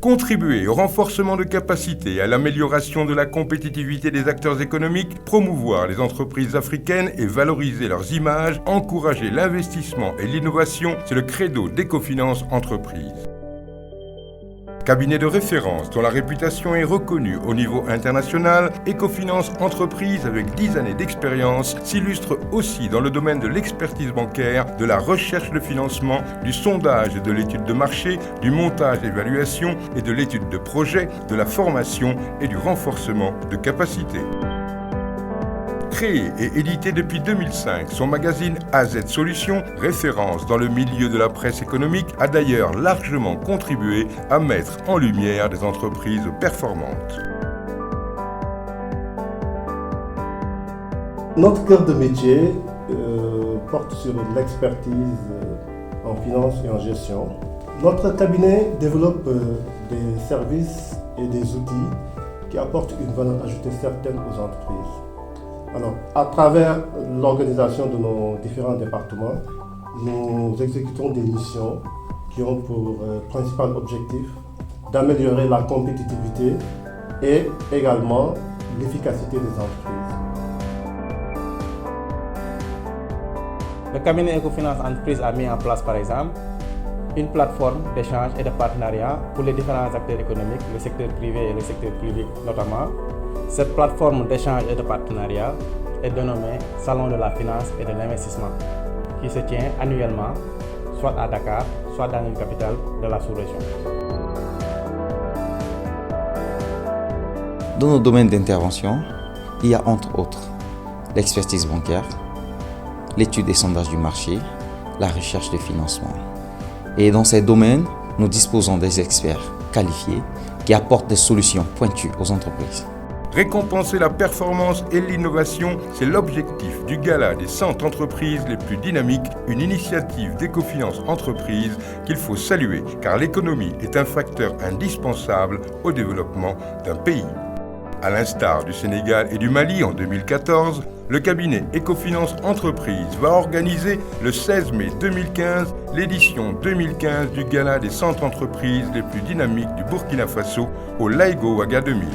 Contribuer au renforcement de capacités, à l'amélioration de la compétitivité des acteurs économiques, promouvoir les entreprises africaines et valoriser leurs images, encourager l'investissement et l'innovation, c'est le credo d'Ecofinance Entreprises. Cabinet de référence dont la réputation est reconnue au niveau international, Ecofinance Entreprises, avec 10 années d'expérience, s'illustre aussi dans le domaine de l'expertise bancaire, de la recherche de financement, du sondage et de l'étude de marché, du montage d'évaluation et de l'étude de projet, de la formation et du renforcement de capacités. Créé et édité depuis 2005, son magazine AZ Solutions, référence dans le milieu de la presse économique, a d'ailleurs largement contribué à mettre en lumière des entreprises performantes. Notre cœur de métier porte sur l'expertise en finance et en gestion. Notre cabinet développe des services et des outils qui apportent une valeur ajoutée certaine aux entreprises. Alors, à travers l'organisation de nos différents départements, nous exécutons des missions qui ont pour principal objectif d'améliorer la compétitivité et également l'efficacité des entreprises. Le cabinet Ecofinance Entreprises a mis en place, par exemple, une plateforme d'échange et de partenariat pour les différents acteurs économiques, le secteur privé et le secteur public notamment. Cette plateforme d'échange et de partenariat est dénommée Salon de la finance et de l'investissement, qui se tient annuellement, soit à Dakar, soit dans une capitale de la sous-région. Dans nos domaines d'intervention, il y a entre autres l'expertise bancaire, l'étude et sondage du marché, la recherche de financement. Et dans ces domaines, nous disposons des experts qualifiés qui apportent des solutions pointues aux entreprises. Récompenser la performance et l'innovation, c'est l'objectif du Gala des 100 entreprises les plus dynamiques, une initiative d'Ecofinance Entreprises qu'il faut saluer car l'économie est un facteur indispensable au développement d'un pays. À l'instar du Sénégal et du Mali en 2014, le cabinet Ecofinance Entreprises va organiser le 16 mai 2015 l'édition 2015 du Gala des 100 entreprises les plus dynamiques du Burkina Faso au Laigo Ouaga 2000.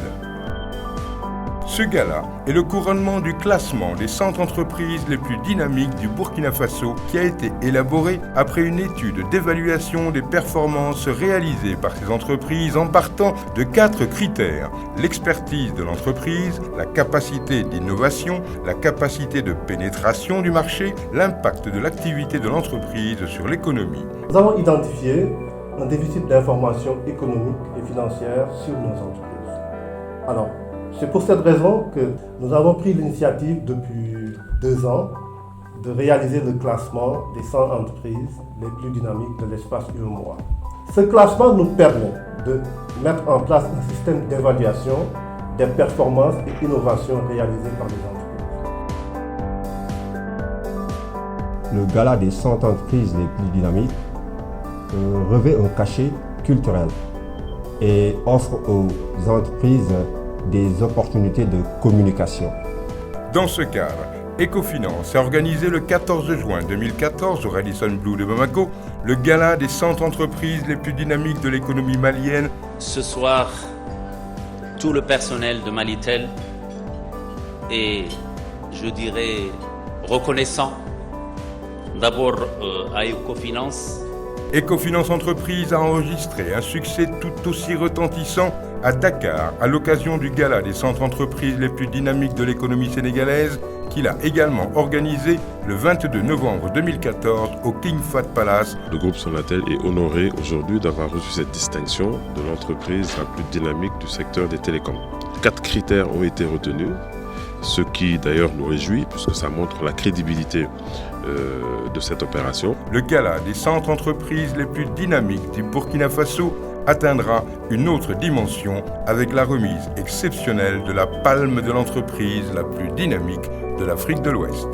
Ce gala est le couronnement du classement des 100 entreprises les plus dynamiques du Burkina Faso qui a été élaboré après une étude d'évaluation des performances réalisées par ces entreprises en partant de 4 critères: l'expertise de l'entreprise, la capacité d'innovation, la capacité de pénétration du marché, l'impact de l'activité de l'entreprise sur l'économie. Nous avons identifié un déficit d'information économique et financière sur nos entreprises. Alors, c'est pour cette raison que nous avons pris l'initiative depuis 2 ans de réaliser le classement des 100 entreprises les plus dynamiques de l'espace UEMOA. Ce classement nous permet de mettre en place un système d'évaluation des performances et innovations réalisées par les entreprises. Le gala des 100 entreprises les plus dynamiques revêt un cachet culturel et offre aux entreprises des opportunités de communication. Dans ce cadre, Ecofinance a organisé le 14 juin 2014 au Radisson Blu de Bamako le gala des 100 entreprises les plus dynamiques de l'économie malienne. Ce soir, tout le personnel de Malitel est, je dirais, reconnaissant d'abord à Ecofinance. Ecofinance Entreprises a enregistré un succès tout aussi retentissant à Dakar, à l'occasion du Gala des 100 entreprises les plus dynamiques de l'économie sénégalaise, qu'il a également organisé le 22 novembre 2014 au King Fahd Palace. Le groupe Sonatel est honoré aujourd'hui d'avoir reçu cette distinction de l'entreprise la plus dynamique du secteur des télécoms. 4 critères ont été retenus, ce qui d'ailleurs nous réjouit puisque ça montre la crédibilité de cette opération. Le Gala des 100 entreprises les plus dynamiques du Burkina Faso atteindra une autre dimension avec la remise exceptionnelle de la palme de l'entreprise la plus dynamique de l'Afrique de l'Ouest.